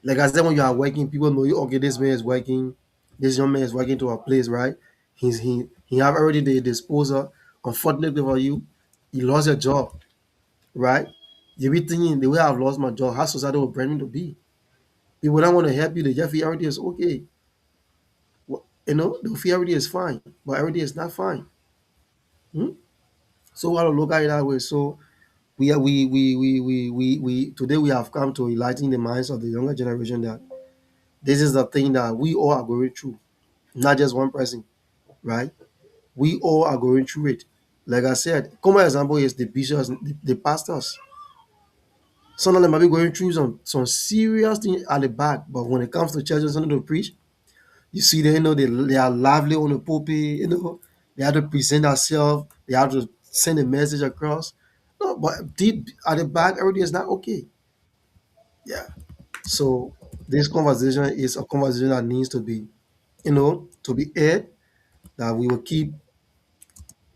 Like I said, when you are working, people know you. Okay, this man is working. This young man is working to a place, right? He have already the disposal. Unfortunately for you, he lost your job, right? You be thinking the way I've lost my job, how society will brand me to be. People don't want to help you. They just feel everything is okay. They feel everything is fine, but everything is not fine. Hmm? So we have to look at it that way. So we today we have come to enlighten the minds of the younger generation that this is the thing that we all are going through, not just one person, right? We all are going through it. Like I said, common example is the bishops, the pastors. Some of them might be going through some serious thing at the back, but when it comes to church and something to preach, you see they they are lively on the pulpit, they have to present themselves, they have to send a message across. No, but deep at the back, everything is not okay. Yeah. So this conversation is a conversation that needs to be, to be aired, that we will keep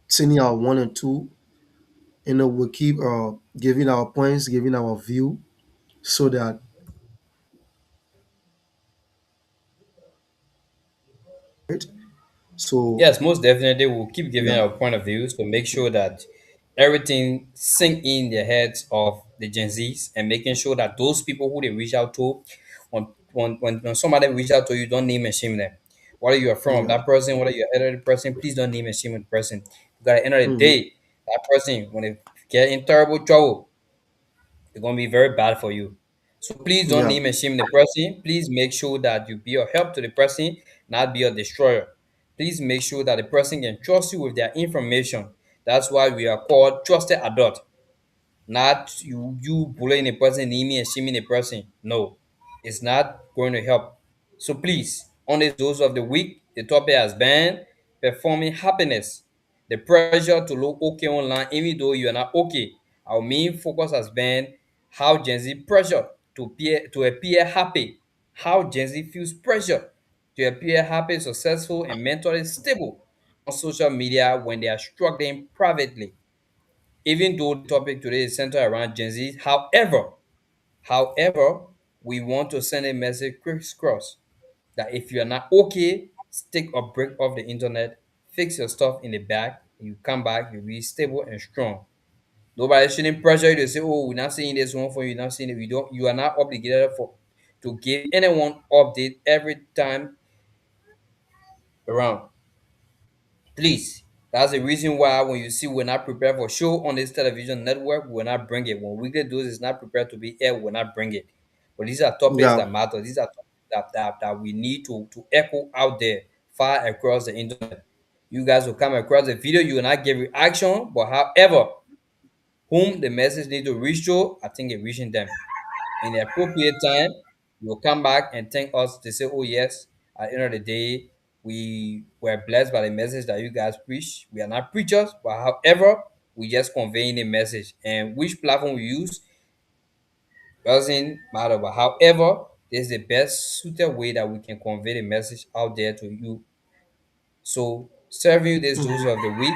sending our one and two, we'll keep giving our points, giving our view, so that right. So Yes, most definitely. We'll keep giving yeah, our point of views to make sure that everything sink in the heads of the Gen Zs and making sure that those people who they reach out to, when somebody reach out to you, don't name and shame them. Whether you're a friend of yeah, that person, whether you're a the person, please don't name and shame the person. Because at the end of the mm-hmm, day, that person, when they get in terrible trouble, it's gonna be very bad for you. So please don't yeah, name and shame the person. Please make sure that you be a help to the person, not be a destroyer. Please make sure that the person can trust you with their information. That's why we are called trusted adult, not you bullying a person, naming and shaming a person. No, it's not going to help. So please, on this dose of the week, the topic has been performing happiness. The pressure to look okay online, even though you are not okay. Our main focus has been how Gen Z pressure to appear happy. How Gen Z feels pressure to appear happy, successful, and mentally stable on social media when they are struggling privately. Even though the topic today is centered around Gen Z, however, we want to send a message crisscross that if you are not okay, take a break off the internet, fix your stuff in the back, You come back, you'll be stable and strong. Nobody shouldn't pressure you to say, "Oh, we're not seeing this one for you, not seeing it." You don't. You are not obligated for to give anyone update every time around. Please. That's the reason why when you see we're not prepared for show on this television network, we will not bring it. When Weekly Dose is not prepared to be aired, we will not bring it. But these are topics Yeah. that matter. These are topics that we need to echo out there far across the internet. You guys will come across the video, you will not give reaction, but however, whom the message need to reach to, I think it's reaching them. In the appropriate time, you will come back and thank us to say, "Oh yes, at the end of the day, we were blessed by the message that you guys preach. We are not preachers, but however, we just conveying the message. And which platform we use doesn't matter. But however, this is the best suited way that we can convey the message out there to you. So serving you this dose Mhm. of the week.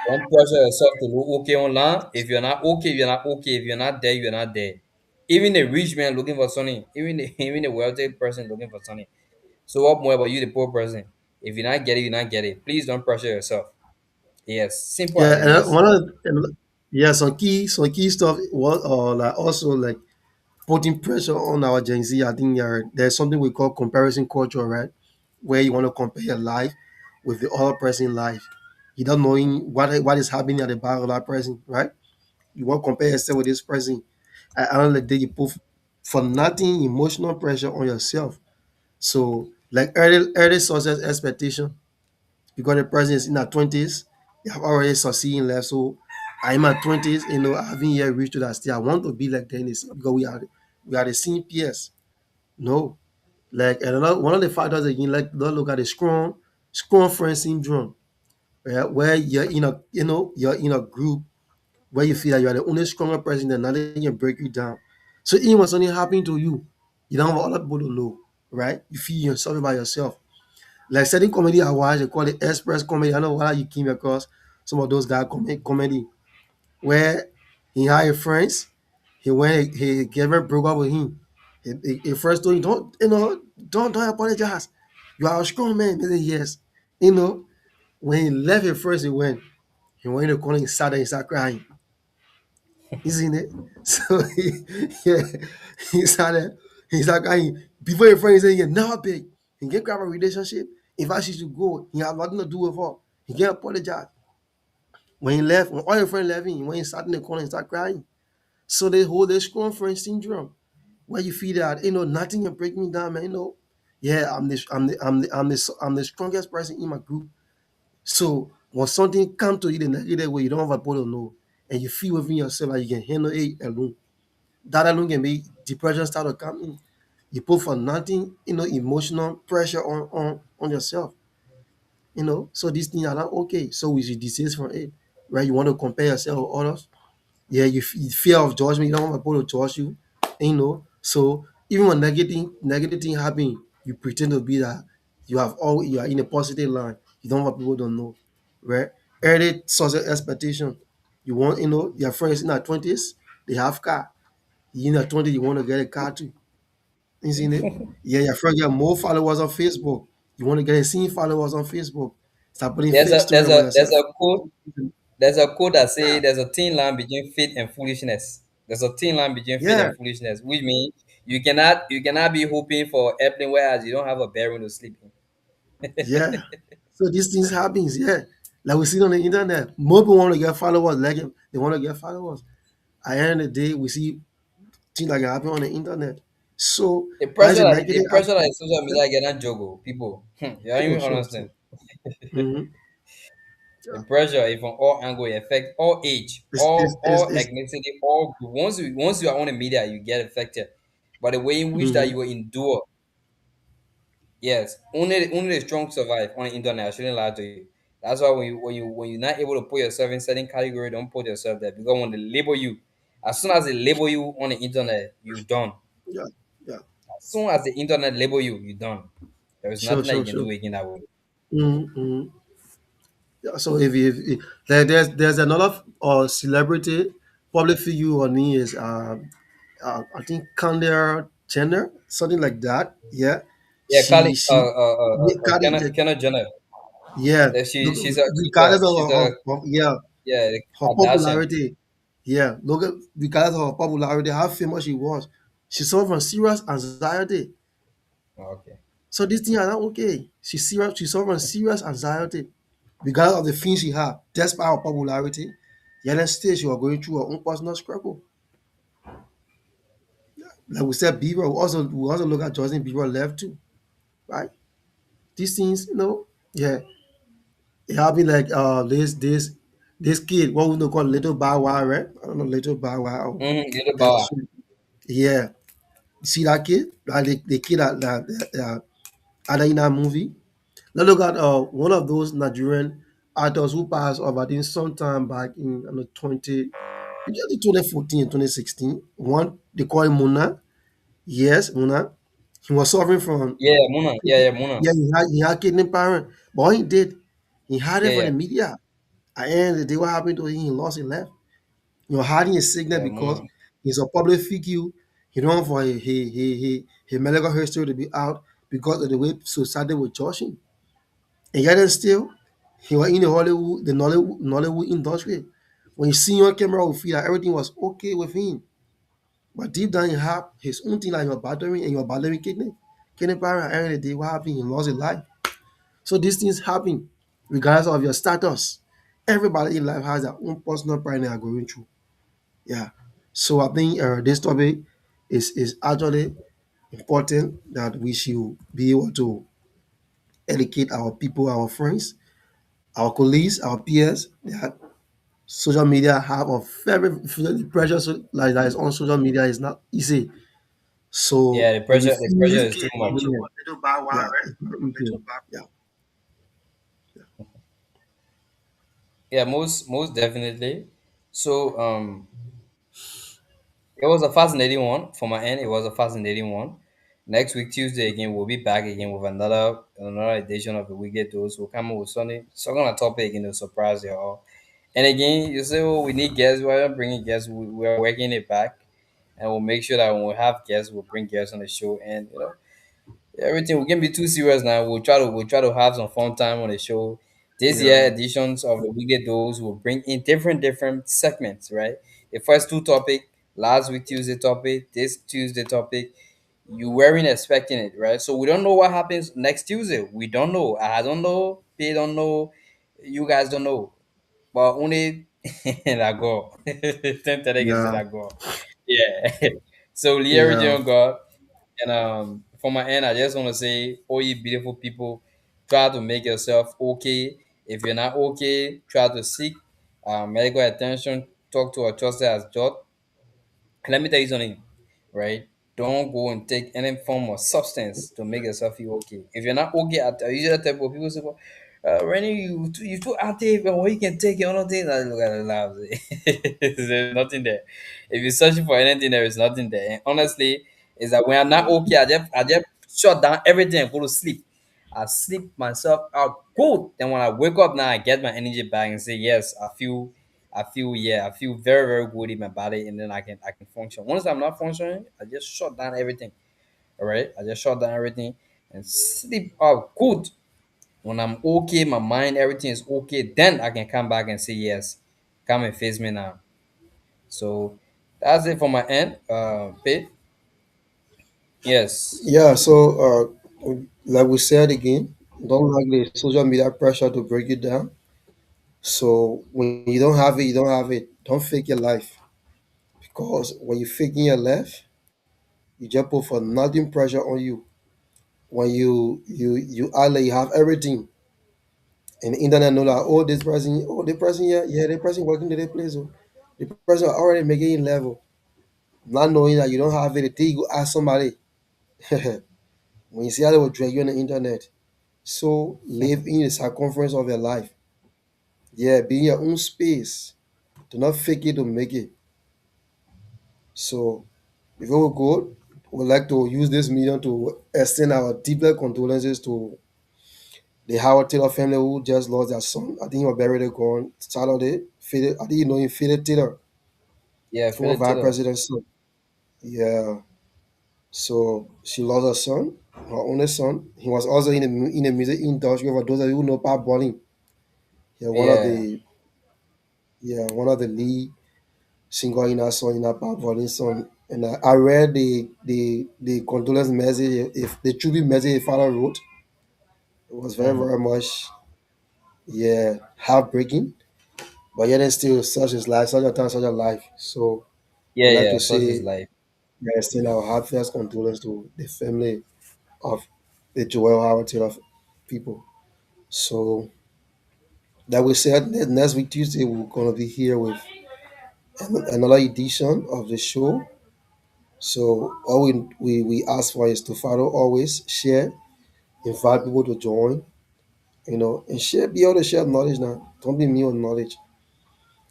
Don't pressure yourself to look okay online. If you're not okay, you're not okay. If you're not there, you're not there. Even the rich man looking for something, even the wealthy person looking for something. So what more about you, the poor person? If you not get it, you not get it. Please don't pressure yourself. Yes, simple Yeah, as it and is. one of the, and yeah, some key stuff was like also like putting pressure on our Gen Z. I think there's something we call comparison culture, right? Where you want to compare your life with the other person's life. You don't knowing what is happening at the back of that person, right? You want to compare yourself with this person. I don't let you put for nothing emotional pressure on yourself. So like early success expectation, because the person is in her 20s, you have already succeeded in life. So I'm at 20s, I haven't yet reached to that stage. I want to be like them because we are the same peers. No. Like another one of the factors again, like don't look at the strong friend syndrome, right? Where you're in a group where you feel that you are the only stronger person that nothing can break you down. So even when something happened to you, you don't want other people to know, right? You feel you're sorry by yourself. Like certain comedy I watch, they call it express comedy. I know why you came across some of those guys comedy where he had a friends, he went, he Kevin broke up with him. He first told him, don't apologize. You are a strong man. He said, yes. You know, when he left at first, he went in the corner, he sat there, he started crying. You seen it? So yeah, he started crying. Before your friend said, he never big. He can't grab a relationship. If I should go, he had nothing to do with her. He can't apologize. When he left, when all your friends left him, when he sat in the corner, he started crying. So they hold this strong friend syndrome, where you feel that nothing can break me down, man. Yeah, I'm the strongest person in my group. So when something come to you the negative way, you don't have a body to know, and you feel within yourself that you can handle it alone. That alone can make depression start to come in. You put for nothing, emotional pressure on yourself. So these things are not okay. So we should desist from it. Right? You want to compare yourself with others. Yeah, you fear of judgment. You don't want people to judge you. So even when negative thing happen, you pretend to be that you are in a positive line. You don't want people to know, right? Early social expectation. You want your friends in their 20s, they have car. You in your 20s, you want to get a car too. You seen it? Yeah, your friend get more followers on Facebook. You want to get a scene followers on Facebook. Start putting There's fake a story there's about a there's yourself. a quote there's a quote that Yeah, say there's a thin line between faith and foolishness. There's a thin line between faith yeah, and foolishness, which means you cannot be hoping for airplane whereas you don't have a bedroom to sleep in. yeah. So these things happens, yeah. Like we see on the internet. More people want to get followers, like they want to get followers. At the end of the day, we see things like happen on the internet. So The that is pressure a that the negative pressure that aspect. is social Yeah. media cannot juggle people. You don't Sure, even sure, sure. understand. Mm-hmm. The Yeah. pressure is from all angle, it affect all age, It's, it's, it's, all it's, ethnicity, all group. Once you are on the media, you get affected. But the way in which that mm-hmm. you will endure, yes, only the strong survive on the internet. I shouldn't lie to you. That's why when you're not able to put yourself in certain category, don't put yourself there because when they label you, as soon as they label you on the internet, you done. Yeah, yeah. As soon as the internet label you, you done. There is Sure, nothing that you sure, can do sure. again that way. Mm-hmm. Yeah, so if there's another celebrity public figure on me is I think Kendall Jenner, something like that. Yeah, Yeah, Kali, she Kendall Kylie, Jenner. Yeah, That look, she's a regardless of she's a yeah, yeah, her Kardashian. popularity. Yeah, look at regardless of her popularity, how famous she was. She suffered from serious anxiety. Okay. So these things are not okay. She suffered from serious anxiety, regardless of the things she had, despite her popularity. Yet and still she was going through her own personal struggle. Like we said, Bieber, we also look at Justin Bieber left too, right? These things, yeah, it happened like this kid, what we know called Little Bow Wow, right? I don't know Little Bow Wow. Little That Bow. shit. Yeah, see that kid, like the kid that in that movie. Let's look at one of those Nigerian actors who passed off, I think, sometime back in 2014 and 2016. One, they call him Muna. Yes, Muna. He was suffering from, Yeah, Muna. Yeah, yeah, Muna. yeah, he had kidney parent. But what he did, he hid Yeah, it from yeah, the media. At the end of the day, what happened to him? He lost his life. Hiding his sickness yeah, because Muna. he's a public figure. He don't want for his medical history to be out because of the way society will judge him. And yet and still, he was in the Nollywood industry. When you see on camera, you feel that everything was okay with him. But deep down, he had his own thing like your battery and your battery kidney. Kidney power at the end of the day, what happened? He lost his life. So these things happen regardless of your status. Everybody in life has their own personal problem they are going through. Yeah. So I think this topic is actually important that we should be able to educate our people, our friends, our colleagues, our peers that social media have a very the pressure like that is on social media is not easy. So Yeah, when you the feel pressure it, is too much. yeah, it's not easy. Yeah, Yeah, most definitely. So it was a fascinating one for my end. It was a fascinating one. Next week Tuesday again, we'll be back again with another edition of the Weekly Dose. We'll come up with something on a topic again to surprise you all. And again, you say, "Oh, we need guests. We're not bringing guests. We're working it back, and we'll make sure that when we have guests, we'll bring guests on the show. And everything we can be too serious now. We'll try to have some fun time on the show. This year yeah, editions of the Weekly Dose will bring in different segments. Right, the first two topic, last week Tuesday topic, this Tuesday topic. You weren't expecting it, right? So we don't know what happens next Tuesday. We don't know. I don't know. They don't know. You guys don't know. But only la go. Ten is yeah, la go. Yeah. So yeah, Leah God. And for my end, I just want to say, all you beautiful people, try to make yourself okay. If you're not okay, try to seek medical attention. Talk to a trusted as judge. Let me tell you something, right? Don't go and take any form of substance to make yourself feel okay. If you're not okay, I usually tell people say, well, Rennie, you too active, and what you can take your own things. I look at the laugh. There's nothing there. If you're searching for anything, there is nothing there. And honestly, is that when I'm not okay, I just shut down everything and go to sleep. I sleep myself out good. Then when I wake up now, I get my energy back and say, yes, I feel very, very good in my body, and then I can function. Once I'm not functioning, I just shut down everything. All right, I just shut down everything and sleep out good. When I'm okay, my mind, everything is okay, then I can come back and say yes, come and face me now. So that's it for my end. Pete. Yes. yeah. So like we said again, don't like the social media pressure to break you down. So when you don't have it, you don't have it. Don't fake your life because when you faking your life, you just put for nothing pressure on you. When you act like you have everything, and the internet know that the person, yeah, the person working to the place, oh, the person already making level, not knowing that you don't have it. Until you go ask somebody. When you see how they will drag you on the internet, so live in the circumference of your life. Yeah, be in your own space. Do not fake it to make it. So before we go, we'd like to use this medium to extend our deepest condolences to the Howard Taylor family who just lost their son. I think he was buried on Saturday. I think you know him, Philip Taylor, Yeah, former Philip vice Taylor. president's son. Yeah. So she lost her son. her only son. He was also in the music industry. For those of you who know Pat Bowling, yeah, Yeah. one of the lead singer in that song, in that Pat Bowling song. And I read the condolence message, if the tribute message his father wrote. It was very Mhm. very much, yeah, heartbreaking. But yet and still, such is life, such a time, such a life. So Yeah, we'd like to yeah. Such is say, life. yeah, extend our heartfelt condolence to the family of the Joel Howard Taylor people. So that we said, next week Tuesday we're gonna be here with another edition of the show. So all we ask for is to follow, always share, invite people to join, and share, be able to share knowledge now. Don't be me on knowledge.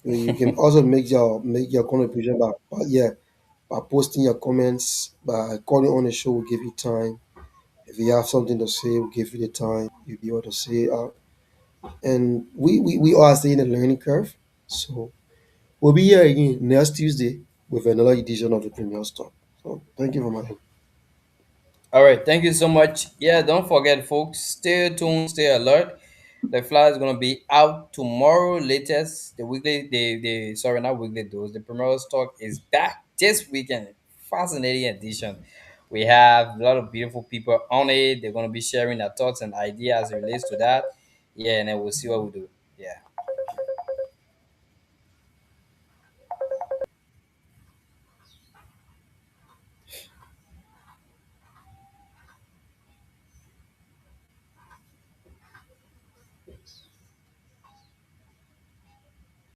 You can also make your contribution by posting your comments, by calling on the show. We'll give you time. If you have something to say, we'll give you the time. You'll be able to say it out. And we are still in the learning curve. So we'll be here again next Tuesday with another edition of the Premier Talk. So thank you for my All right, thank you so much. Yeah, don't forget, folks, stay tuned, stay alert. The flyer is gonna be out tomorrow, latest. The weekly, the sorry, not weekly dose. The Premier Stock is back this weekend. Fascinating edition. We have a lot of beautiful people on it. They're gonna be sharing their thoughts and ideas as it relates to that. Yeah, and then we'll see what we do. Yeah.